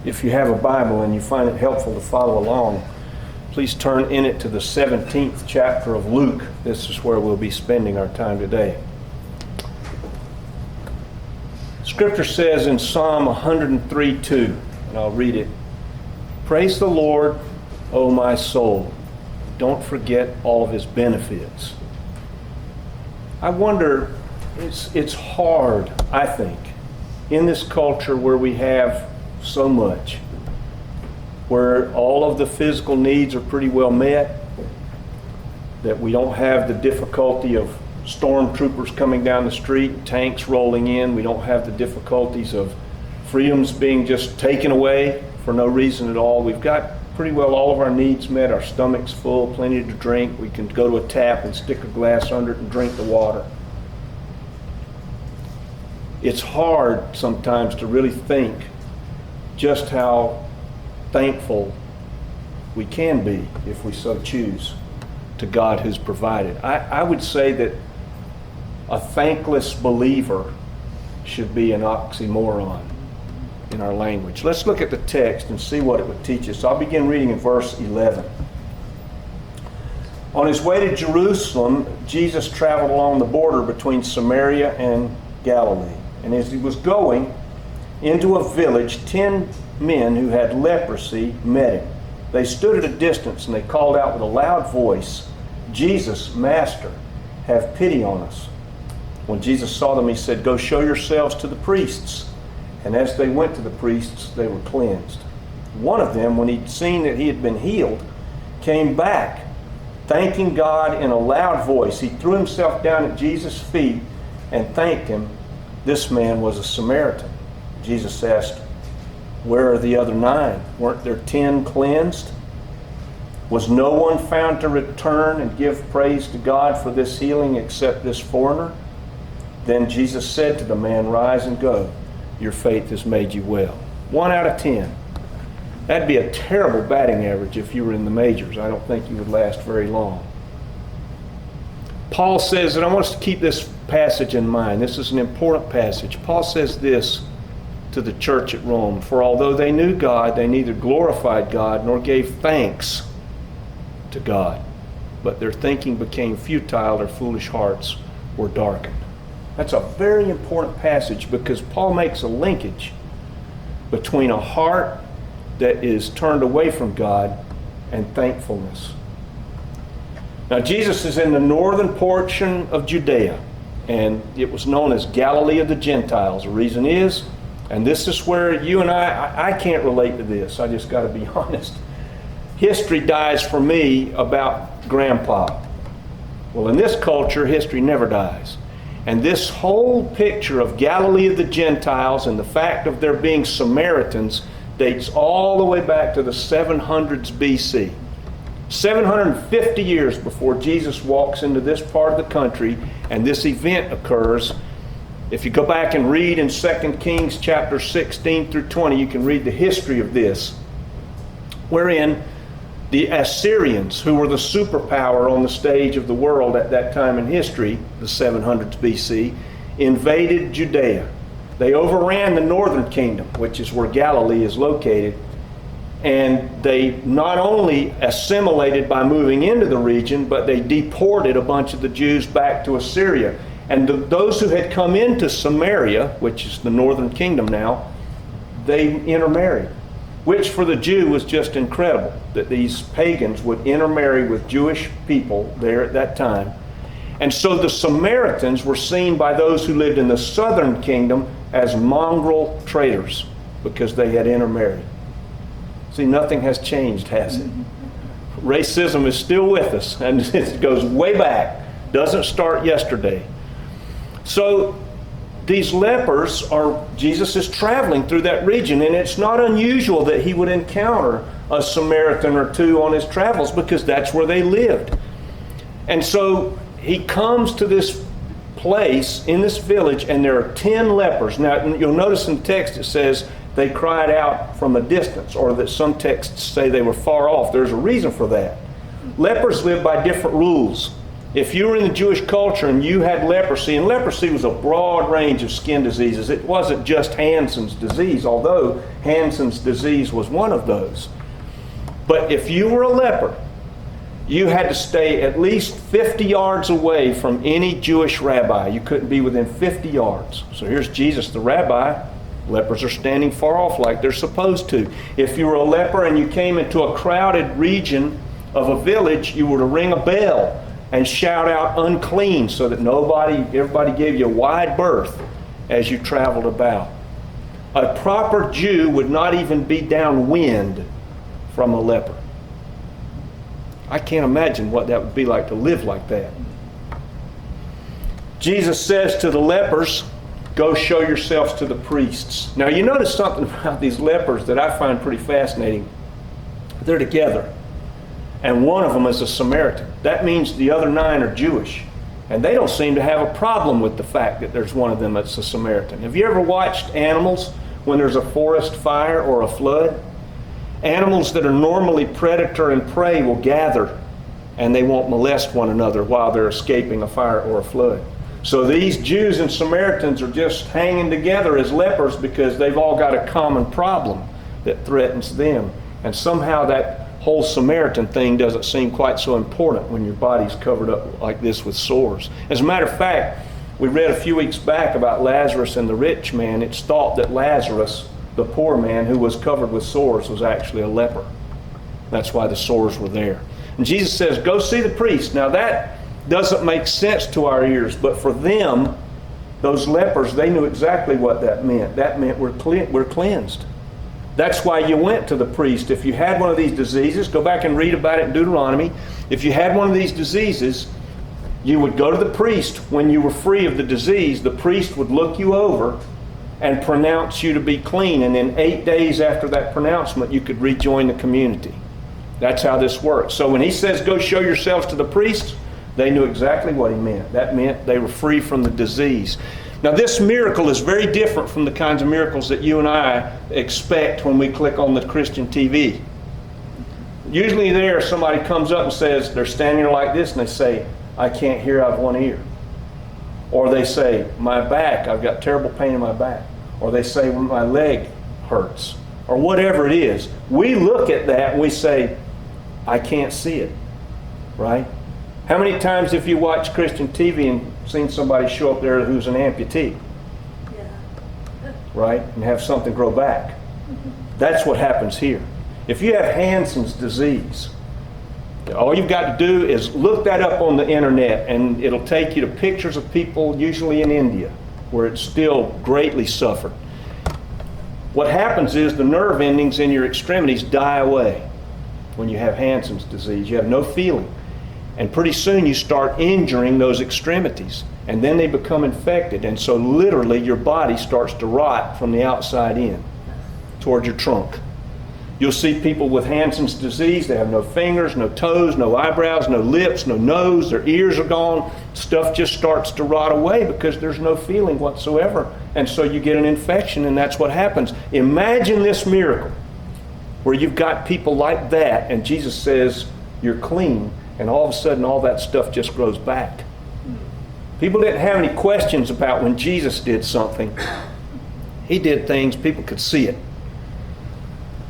If you have a Bible and you find it helpful to follow along, please turn in it to the 17th chapter of Luke. This is where we'll be spending our time today. Scripture says in Psalm 103:2, and I'll read it, "Praise the Lord, O my soul. Don't forget all of his benefits." I wonder, it's hard, I think, in this culture where we have so much, where all of the physical needs are pretty well met, that we don't have the difficulty of stormtroopers coming down the street, tanks rolling in. We don't have the difficulties of freedoms being just taken away for no reason at all. We've got pretty well all of our needs met. Our stomach's full, plenty to drink. We can go to a tap and stick a glass under it and drink the water. It's hard sometimes to really think just how thankful we can be, if we so choose, to God who's provided. I would say that a thankless believer should be an oxymoron in our language. Let's look at the text and see what it would teach us. I'll begin reading in verse 11. On his way to Jerusalem, Jesus traveled along the border between Samaria and Galilee. And as he was going into a village, 10 men who had leprosy met him. They stood at a distance and they called out with a loud voice, "Jesus, Master, have pity on us." When Jesus saw them, he said, "Go show yourselves to the priests." And as they went to the priests, they were cleansed. One of them, when he'd seen that he had been healed, came back, thanking God in a loud voice. He threw himself down at Jesus' feet and thanked him. This man was a Samaritan. Jesus asked, "Where are the other 9? Weren't there 10 cleansed? Was no one found to return and give praise to God for this healing except this foreigner?" Then Jesus said to the man, "Rise and go. Your faith has made you well." 1 out of 10. That'd be a terrible batting average if you were in the majors. I don't think you would last very long. Paul says, and I want us to keep this passage in mind. This is an important passage. Paul says this to the church at Rome: "For although they knew God, they neither glorified God nor gave thanks to God. But their thinking became futile, their foolish hearts were darkened." That's a very important passage because Paul makes a linkage between a heart that is turned away from God and thankfulness. Now, Jesus is in the northern portion of Judea, and it was known as Galilee of the Gentiles. The reason is, and this is where you and I can't relate to this. I just got to be honest. History dies for me about Grandpa. Well, in this culture, history never dies. And this whole picture of Galilee of the Gentiles and the fact of there being Samaritans dates all the way back to the 700s BC. 750 years before Jesus walks into this part of the country and this event occurs. If you go back and read in 2 Kings chapter 16 through 20, you can read the history of this, wherein the Assyrians, who were the superpower on the stage of the world at that time in history, the 700s BC, invaded Judea. They overran the northern kingdom, which is where Galilee is located, and they not only assimilated by moving into the region, but they deported a bunch of the Jews back to Assyria. And those who had come into Samaria, which is the northern kingdom now, they intermarried, which for the Jew was just incredible, that these pagans would intermarry with Jewish people there at that time. And so the Samaritans were seen by those who lived in the southern kingdom as mongrel traders because they had intermarried. See, nothing has changed, has it? Racism is still with us, and it goes way back. Doesn't start yesterday. So these lepers Jesus is traveling through that region, and it's not unusual that he would encounter a Samaritan or two on his travels because that's where they lived. And so he comes to this place in this village, and there are 10 lepers. Now, you'll notice in the text it says they cried out from a distance, or that some texts say they were far off. There's a reason for that. Lepers live by different rules. If you were in the Jewish culture and you had leprosy, and leprosy was a broad range of skin diseases. It wasn't just Hansen's disease, although Hansen's disease was one of those. But if you were a leper, you had to stay at least 50 yards away from any Jewish rabbi. You couldn't be within 50 yards. So here's Jesus, the rabbi. Lepers are standing far off like they're supposed to. If you were a leper and you came into a crowded region of a village, you were to ring a bell and shout out unclean so that everybody gave you a wide berth as you traveled about. A proper Jew would not even be downwind from a leper. I can't imagine what that would be like to live like that. Jesus says to the lepers, go show yourselves to the priests. Now you notice something about these lepers that I find pretty fascinating. They're together. And one of them is a Samaritan. That means the other 9 are Jewish. And they don't seem to have a problem with the fact that there's one of them that's a Samaritan. Have you ever watched animals when there's a forest fire or a flood? Animals that are normally predator and prey will gather and they won't molest one another while they're escaping a fire or a flood. So these Jews and Samaritans are just hanging together as lepers because they've all got a common problem that threatens them. And somehow that whole Samaritan thing doesn't seem quite so important when your body's covered up like this with sores. As a matter of fact, we read a few weeks back about Lazarus and the rich man. It's thought that Lazarus, the poor man who was covered with sores, was actually a leper. That's why the sores were there. And Jesus says, go see the priest. Now that doesn't make sense to our ears, but for them, those lepers, they knew exactly what that meant. That meant we're cleansed. That's why you went to the priest. If you had one of these diseases, go back and read about it in Deuteronomy. If you had one of these diseases, you would go to the priest when you were free of the disease. The priest would look you over and pronounce you to be clean. And then 8 days after that pronouncement, you could rejoin the community. That's how this works. So when he says, go show yourselves to the priests, they knew exactly what he meant. That meant they were free from the disease. Now this miracle is very different from the kinds of miracles that you and I expect when we click on the Christian TV. Usually there somebody comes up and says, they're standing there like this and they say, I can't hear out of one ear. Or they say, my back, I've got terrible pain in my back. Or they say, well, my leg hurts. Or whatever it is. We look at that and we say, I can't see it. Right? How many times have you watched Christian TV and seen somebody show up there who's an amputee? Yeah. Right? And have something grow back. That's what happens here. If you have Hansen's disease, all you've got to do is look that up on the internet and it'll take you to pictures of people, usually in India, where it's still greatly suffered. What happens is the nerve endings in your extremities die away when you have Hansen's disease. You have no feeling. And pretty soon you start injuring those extremities. And then they become infected. And so literally your body starts to rot from the outside in toward your trunk. You'll see people with Hansen's disease. They have no fingers, no toes, no eyebrows, no lips, no nose. Their ears are gone. Stuff just starts to rot away because there's no feeling whatsoever. And so you get an infection, and that's what happens. Imagine this miracle where you've got people like that, and Jesus says, you're clean, and all of a sudden all that stuff just grows back. People didn't have any questions about when Jesus did something. He did things, people could see it.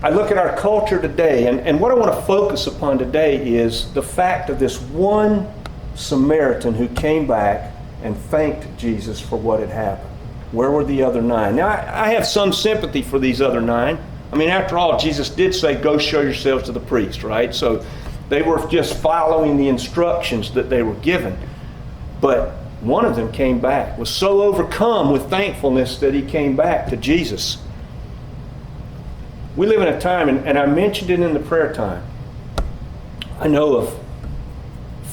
I look at our culture today, and what I want to focus upon today is the fact of this one Samaritan who came back and thanked Jesus for what had happened. Where were the other 9? Now, I have some sympathy for these other 9. I mean, after all, Jesus did say, go show yourselves to the priest, right? So they were just following the instructions that they were given. But one of them came back, was so overcome with thankfulness that he came back to Jesus. We live in a time, and I mentioned it in the prayer time. I know of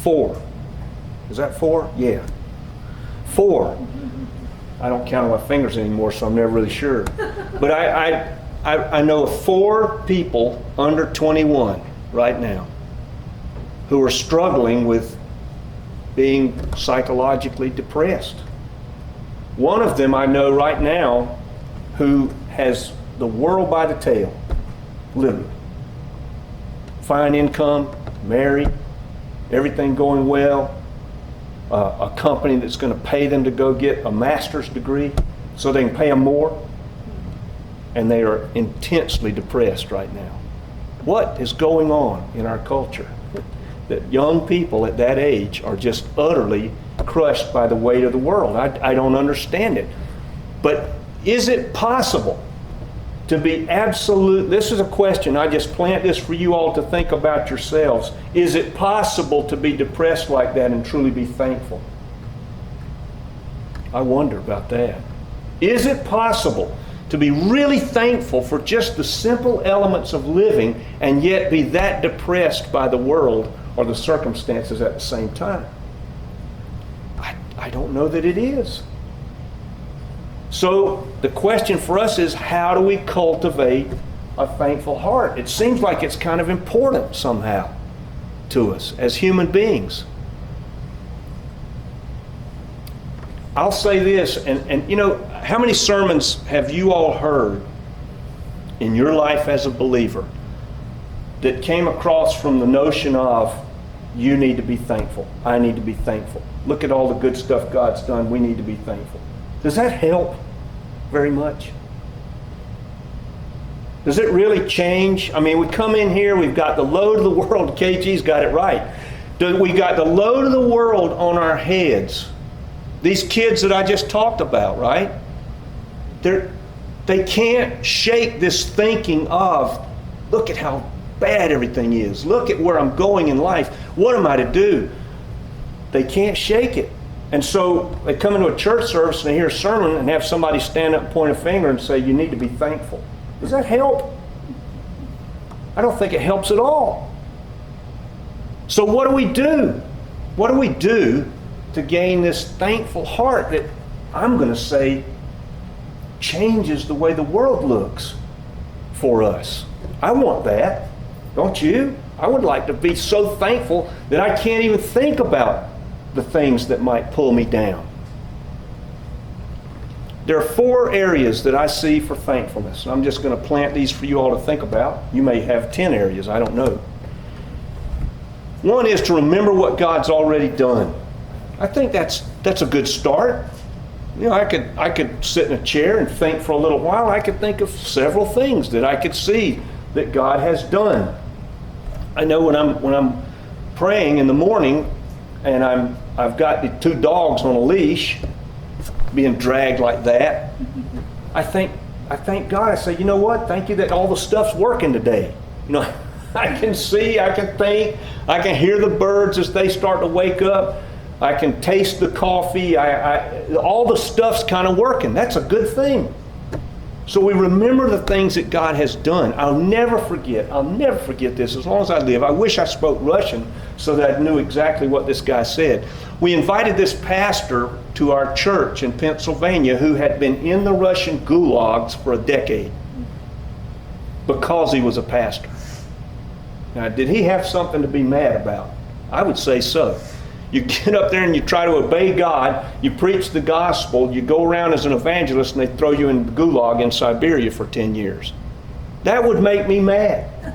4. Is that 4? Yeah. 4. I don't count on my fingers anymore, so I'm never really sure. But I know of 4 people under 21 right now who are struggling with being psychologically depressed. One of them I know right now who has the world by the tail, literally. Fine income, married, everything going well, a company that's going to pay them to go get a master's degree so they can pay them more. And they are intensely depressed right now. What is going on in our culture? That young people at that age are just utterly crushed by the weight of the world. I don't understand it. But is it possible to be absolute? This is a question. I just plant this for you all to think about yourselves. Is it possible to be depressed like that and truly be thankful? I wonder about that. Is it possible to be really thankful for just the simple elements of living and yet be that depressed by the world or the circumstances at the same time? I don't know that it is. So the question for us is, how do we cultivate a thankful heart? It seems like it's kind of important somehow to us as human beings. I'll say this, and you know, how many sermons have you all heard in your life as a believer that came across from the notion of, you need to be thankful, I need to be thankful. Look at all the good stuff God's done, we need to be thankful. Does that help very much? Does it really change? I mean, we come in here, we've got the load of the world, KG's got it right. We got the load of the world on our heads. These kids that I just talked about, right? They can't shake this thinking of, look at how bad everything is. Look at where I'm going in life. What am I to do? They can't shake it. And so they come into a church service and they hear a sermon and have somebody stand up and point a finger and say, you need to be thankful. Does that help? I don't think it helps at all. So what do we do? What do we do to gain this thankful heart that I'm going to say changes the way the world looks for us? I want that. Don't you? I would like to be so thankful that I can't even think about the things that might pull me down. There are 4 areas that I see for thankfulness. I'm just going to plant these for you all to think about. You may have 10 areas, I don't know. One is to remember what God's already done. I think that's a good start. You know, I could sit in a chair and think for a little while. I could think of several things that I could see that God has done. I know when I'm praying in the morning and I've got the 2 dogs on a leash being dragged like that, I thank God. I say, you know what? Thank you that all the stuff's working today. You know, I can see, I can think, I can hear the birds as they start to wake up. I can taste the coffee. All the stuff's kind of working. That's a good thing. So we remember the things that God has done. I'll never forget this as long as I live. I wish I spoke Russian so that I knew exactly what this guy said. We invited this pastor to our church in Pennsylvania who had been in the Russian gulags for a decade because he was a pastor. Now, did he have something to be mad about? I would say so. You get up there and you try to obey God, you preach the gospel, you go around as an evangelist and they throw you in the gulag in Siberia for 10 years. That would make me mad.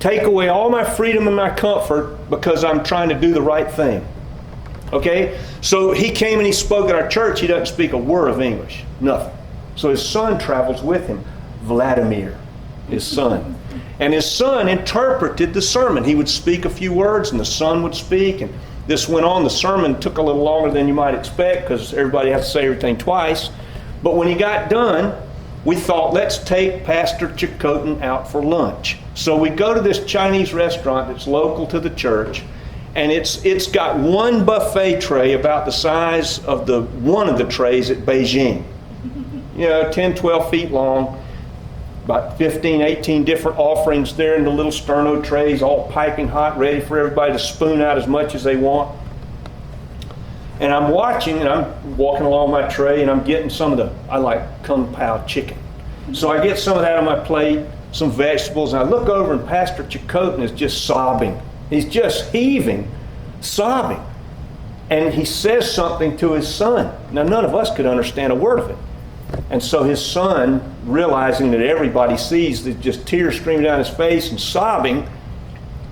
Take away all my freedom and my comfort because I'm trying to do the right thing. Okay? So he came and he spoke at our church. He doesn't speak a word of English. Nothing. So his son travels with him. Vladimir, his son. And his son interpreted the sermon. He would speak a few words and the son would speak. And this went on. The sermon took a little longer than you might expect because everybody has to say everything twice. But when he got done, we thought, let's take Pastor Chakotay out for lunch. So we go to this Chinese restaurant that's local to the church. And it's got one buffet tray about the size of one of the trays at Beijing. You know, 10, 12 feet long. About 15, 18 different offerings there in the little sterno trays, all piping hot, ready for everybody to spoon out as much as they want. And I'm watching, and I'm walking along my tray, and I'm getting I like Kung Pao chicken. So I get some of that on my plate, some vegetables, and I look over, and Pastor Chakotay is just sobbing. He's just heaving, sobbing. And he says something to his son. Now, none of us could understand a word of it. And so his son, realizing that everybody sees the just tears streaming down his face and sobbing,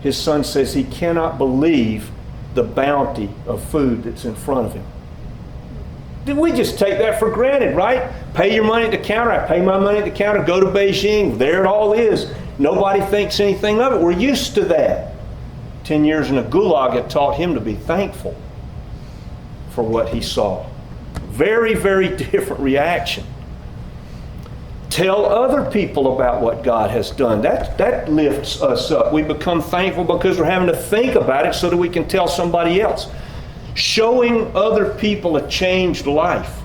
his son says he cannot believe the bounty of food that's in front of him. We just take that for granted, right? Pay your money at the counter. I pay my money at the counter, go to Beijing. There it all is. Nobody thinks anything of it. We're used to that. 10 years in a gulag had taught him to be thankful for what he saw. Very, very different reaction. Tell other people about what God has done. That lifts us up. We become thankful because we're having to think about it so that we can tell somebody else. Showing other people a changed life.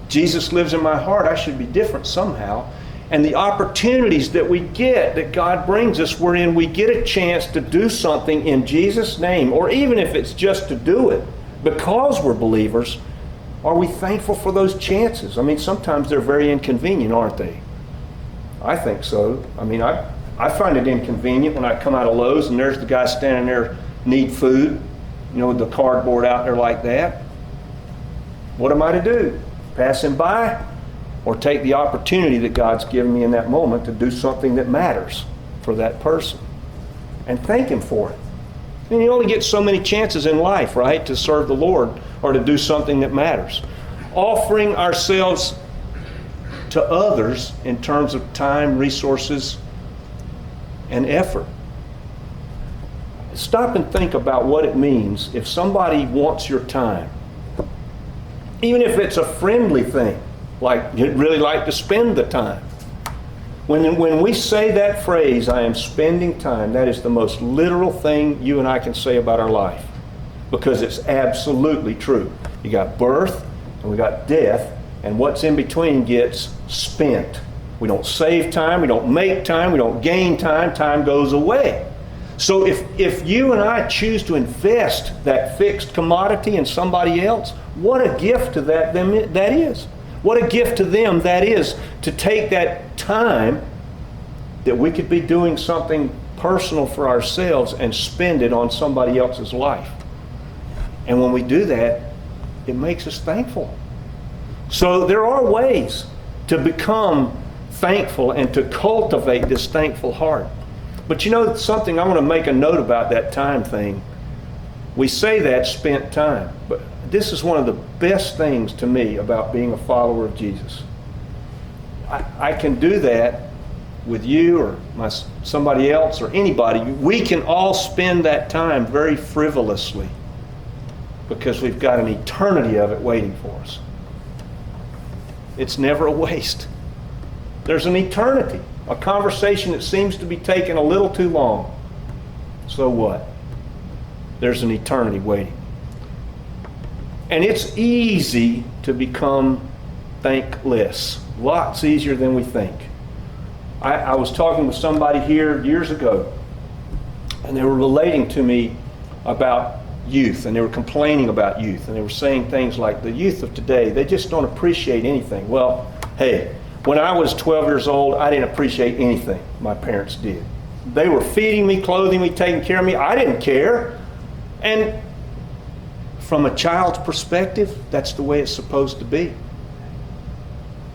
Jesus lives in my heart. I should be different somehow. And the opportunities that we get, that God brings us, wherein we get a chance to do something in Jesus' name, or even if it's just to do it because we're believers, are we thankful for those chances? I mean, sometimes they're very inconvenient, aren't they? I think so. I mean, I find it inconvenient when I come out of Lowe's and there's the guy standing there, need food, with the cardboard out there like that. What am I to do? Pass him by? Or take the opportunity that God's given me in that moment to do something that matters for that person and thank him for it? I mean, you only get so many chances in life, right, to serve the Lord or to do something that matters. Offering ourselves to others in terms of time, resources, and effort. Stop and think about what it means if somebody wants your time. Even if it's a friendly thing, like you'd really like to spend the time. When we say that phrase, I am spending time, that is the most literal thing you and I can say about our life. Because it's absolutely true. You got birth, and we got death, and what's in between gets spent. We don't save time, we don't make time, we don't gain time, time goes away. So if you and I choose to invest that fixed commodity in somebody else, what a gift to that is. What a gift to them that is, to take that time that we could be doing something personal for ourselves and spend it on somebody else's life. And when we do that, it makes us thankful. So there are ways to become thankful and to cultivate this thankful heart. But something, I want to make a note about that time thing. We say that spent time, but this is one of the best things to me about being a follower of Jesus. I can do that with you or somebody else or anybody. We can all spend that time very frivolously because we've got an eternity of it waiting for us. It's never a waste. There's an eternity. A conversation that seems to be taking a little too long. So what? There's an eternity waiting. And it's easy to become thankless. Lots easier than we think. I was talking with somebody here years ago, and they were relating to me about youth, and they were complaining about youth, and they were saying things like, the youth of today, they just don't appreciate anything. Well, hey, when I was 12 years old, I didn't appreciate anything my parents did. They were feeding me, clothing me, taking care of me. I didn't care. And from a child's perspective, that's the way it's supposed to be.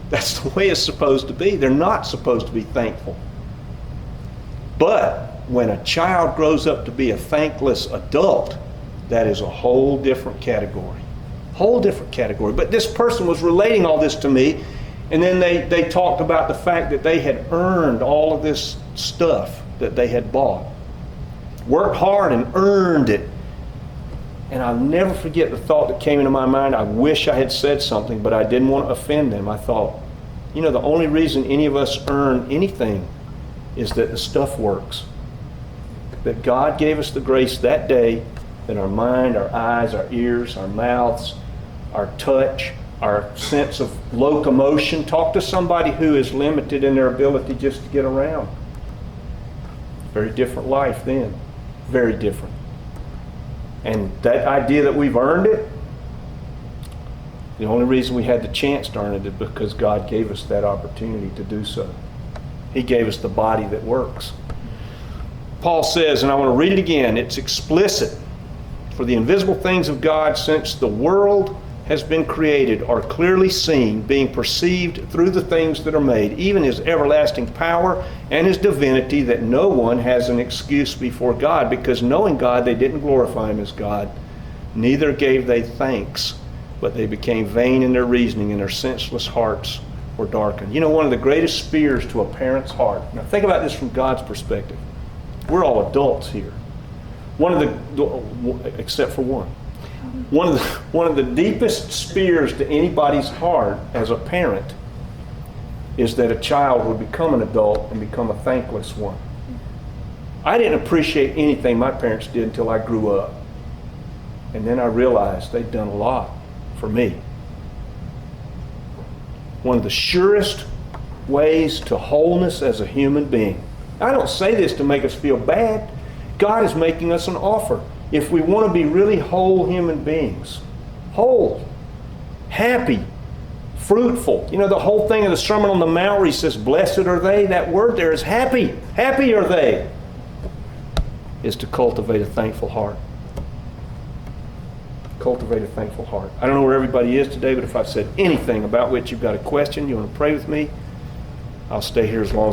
That's the way it's supposed to be. They're not supposed to be thankful. But when a child grows up to be a thankless adult, that is a whole different category. Whole different category. But this person was relating all this to me, and then they talked about the fact that they had earned all of this stuff that they had bought. Worked hard and earned it. And I'll never forget the thought that came into my mind. I wish I had said something, but I didn't want to offend them. I thought, the only reason any of us earn anything is that the stuff works. That God gave us the grace that day, that our mind, our eyes, our ears, our mouths, our touch, our sense of locomotion. Talk to somebody who is limited in their ability just to get around. Very different life then. Very different. And that idea that we've earned it, the only reason we had the chance to earn it is because God gave us that opportunity to do so. He gave us the body that works. Paul says, and I want to read it again, it's explicit. For the invisible things of God, since the world has been created are clearly seen, being perceived through the things that are made, even his everlasting power and his divinity, that no one has an excuse before God, because knowing God, they didn't glorify him as God, neither gave they thanks, but they became vain in their reasoning, and their senseless hearts were darkened. You know, one of the greatest spears to a parent's heart, now think about this from God's perspective. We're all adults here. Except for one. One of the deepest spears to anybody's heart as a parent is that a child would become an adult and become a thankless one. I didn't appreciate anything my parents did until I grew up. And then I realized they'd done a lot for me. One of the surest ways to wholeness as a human being. I don't say this to make us feel bad. God is making us an offer. If we want to be really whole human beings, whole, happy, fruitful. You know, the whole thing of the Sermon on the Mount where he says, blessed are they, that word there is happy. Happy are they, is to cultivate a thankful heart. Cultivate a thankful heart. I don't know where everybody is today, but if I've said anything about which you've got a question, you want to pray with me, I'll stay here as long as